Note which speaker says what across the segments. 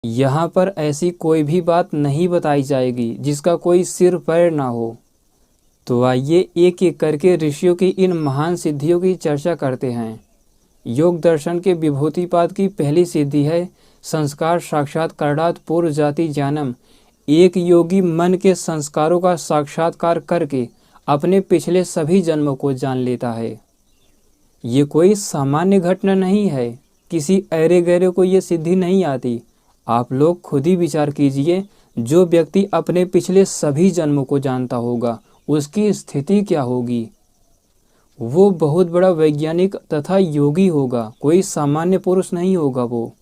Speaker 1: यहाँ पर ऐसी कोई भी बात नहीं बताई जाएगी जिसका कोई सिर पैर ना हो। तो आइए एक एक करके ऋषियों की इन महान सिद्धियों की चर्चा करते हैं। योग दर्शन के विभूतिपाद की पहली सिद्धि है संस्कार साक्षात्कारात् पूर्व जाति ज्ञानम। एक योगी मन के संस्कारों का साक्षात्कार करके अपने पिछले सभी जन्मों को जान लेता है। ये कोई सामान्य घटना नहीं है, किसी ऐरे गैरे को ये सिद्धि नहीं आती। आप लोग खुद ही विचार कीजिए, जो व्यक्ति अपने पिछले सभी जन्मों को जानता होगा उसकी स्थिति क्या होगी। वो बहुत बड़ा वैज्ञानिक तथा योगी होगा, कोई सामान्य पुरुष नहीं होगा वो।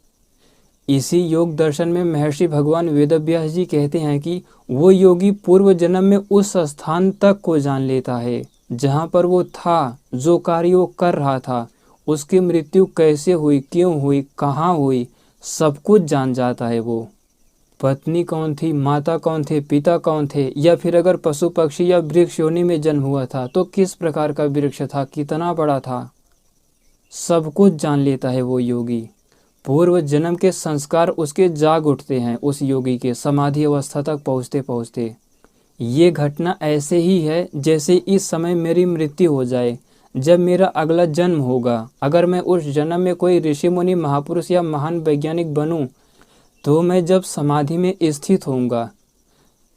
Speaker 1: इसी योग दर्शन में महर्षि भगवान वेदव्यास जी कहते हैं कि वो योगी पूर्व जन्म में उस स्थान तक को जान लेता है जहाँ पर वो था, जो कार्य वो कर रहा था, उसकी मृत्यु कैसे हुई, क्यों हुई, कहाँ हुई, सब कुछ जान जाता है वो। पत्नी कौन थी, माता कौन थे, पिता कौन थे, या फिर अगर पशु पक्षी या वृक्ष योनि में जन्म हुआ था तो किस प्रकार का वृक्ष था, कितना बड़ा था, सब कुछ जान लेता है वो योगी। पूर्व जन्म के संस्कार उसके जाग उठते हैं उस योगी के समाधि अवस्था तक पहुँचते पहुँचते। ये घटना ऐसे ही है जैसे इस समय मेरी मृत्यु हो जाए, जब मेरा अगला जन्म होगा, अगर मैं उस जन्म में कोई ऋषि मुनि महापुरुष या महान वैज्ञानिक बनूं, तो मैं जब समाधि में स्थित होऊंगा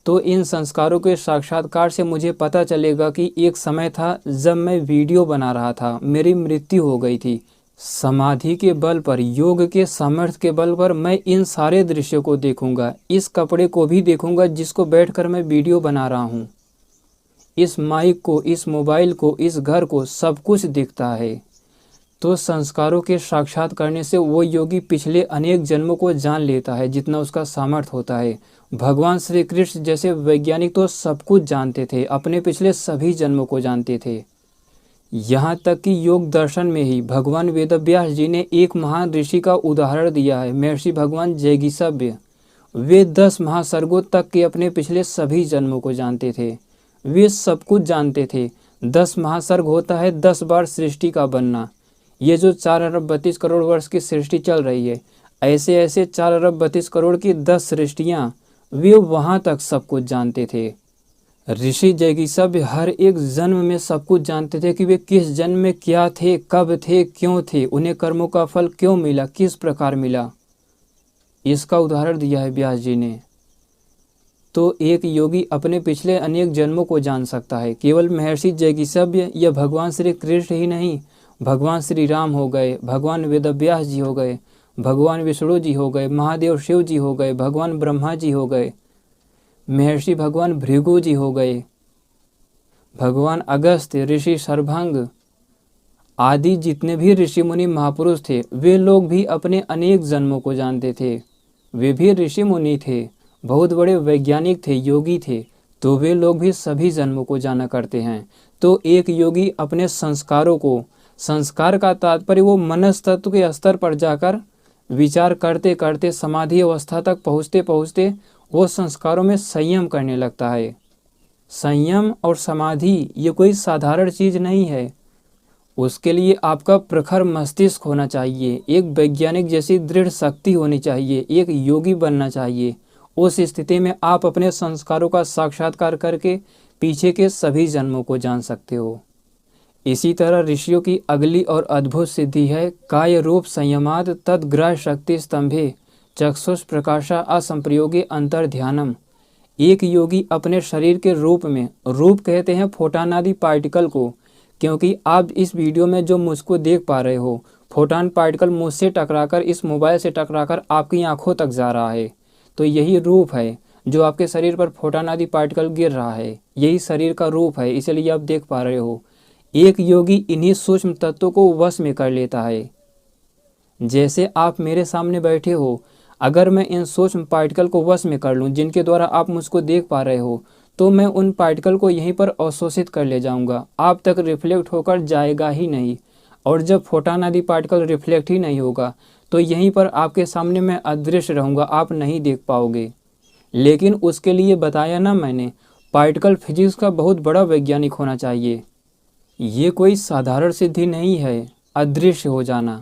Speaker 1: तो इन संस्कारों के साक्षात्कार से मुझे पता चलेगा कि एक समय था जब मैं वीडियो बना रहा था, मेरी मृत्यु हो गई थी। समाधि के बल पर, योग के सामर्थ्य के बल पर मैं इन सारे दृश्यों को देखूंगा, इस कपड़े को भी देखूंगा जिसको बैठकर मैं वीडियो बना रहा हूँ, इस माइक को, इस मोबाइल को, इस घर को, सब कुछ दिखता है। तो संस्कारों के साक्षात करने से वो योगी पिछले अनेक जन्मों को जान लेता है जितना उसका सामर्थ्य होता है। भगवान श्री कृष्ण जैसे वैज्ञानिक तो सब कुछ जानते थे, अपने पिछले सभी जन्मों को जानते थे। यहाँ तक कि योग दर्शन में ही भगवान वेदव्यास जी ने एक महान ऋषि का उदाहरण दिया है, महर्षि भगवान जैगीसव्य। वे 10 महासर्गों तक के अपने पिछले सभी जन्मों को जानते थे, वे सब कुछ जानते थे। 10 महासर्ग होता है 10 बार सृष्टि का बनना। ये जो 4 अरब 32 करोड़ वर्ष की सृष्टि चल रही है, ऐसे ऐसे 4 अरब 32 करोड़ की 10 सृष्टियाँ, वे वहाँ तक सब कुछ जानते थे। ऋषि जैगीसव्य हर एक जन्म में सब कुछ जानते थे कि वे किस जन्म में क्या थे, कब थे, क्यों थे, उन्हें कर्मों का फल क्यों मिला, किस प्रकार मिला। इसका उदाहरण दिया है व्यास जी ने। तो एक योगी अपने पिछले अनेक जन्मों को जान सकता है। केवल महर्षि जैगीसव्य या भगवान श्री कृष्ण ही नहीं, भगवान श्री राम हो गए, भगवान वेदव्यास जी हो गए, भगवान विष्णु जी हो गए, महादेव शिव जी हो गए, भगवान ब्रह्मा जी हो गए, महर्षि भगवान भृगु जी हो गए, भगवान अगस्त्य, ऋषि सर्भंग आदि जितने भी ऋषि मुनि महापुरुष थे, वे लोग भी अपने अनेक जन्मों को जानते थे। वे भी ऋषि मुनि थे, बहुत बड़े वैज्ञानिक थे, योगी थे, तो वे लोग भी सभी जन्मों को जाना करते हैं। तो एक योगी अपने संस्कारों को, संस्कार का तात्पर्य वो मनस तत्व के स्तर पर जाकर विचार करते करते समाधि अवस्था तक पहुँचते पहुँचते वो संस्कारों में संयम करने लगता है। संयम और समाधि ये कोई साधारण चीज़ नहीं है। उसके लिए आपका प्रखर मस्तिष्क होना चाहिए, एक वैज्ञानिक जैसी दृढ़ शक्ति होनी चाहिए, एक योगी बनना चाहिए। उस स्थिति में आप अपने संस्कारों का साक्षात्कार करके पीछे के सभी जन्मों को जान सकते हो। इसी तरह ऋषियों की अगली और अद्भुत सिद्धि है काय रूप संयमाद तद्ग्रह शक्ति स्तंभे चक्षुष प्रकाशा असंप्रयोगे अंतर ध्यानम। एक योगी अपने शरीर के रूप में, रूप कहते हैं फोटान आदि पार्टिकल को, क्योंकि आप इस वीडियो में जो मुझको देख पा रहे हो, फोटान पार्टिकल मुझसे टकराकर, इस मोबाइल से टकराकर आपकी आंखों तक जा रहा है। तो यही रूप है जो आपके शरीर पर फोटान आदि पार्टिकल गिर रहा है, यही शरीर का रूप है, इसलिए आप देख पा रहे हो। एक योगी इन्हीं सूक्ष्म तत्वों को वश में कर लेता है। जैसे आप मेरे सामने बैठे हो, अगर मैं इन सूक्ष्म पार्टिकल को वश में कर लूं जिनके द्वारा आप मुझको देख पा रहे हो, तो मैं उन पार्टिकल को यहीं पर अवशोषित कर ले जाऊंगा, आप तक रिफ्लेक्ट होकर जाएगा ही नहीं। और जब फोटान आदि पार्टिकल रिफ्लेक्ट ही नहीं होगा तो यहीं पर आपके सामने मैं अदृश्य रहूँगा, आप नहीं देख पाओगे। लेकिन उसके लिए बताया ना मैंने, पार्टिकल फिजिक्स का बहुत बड़ा वैज्ञानिक होना चाहिए। ये कोई साधारण सिद्धि नहीं है, अदृश्य हो जाना।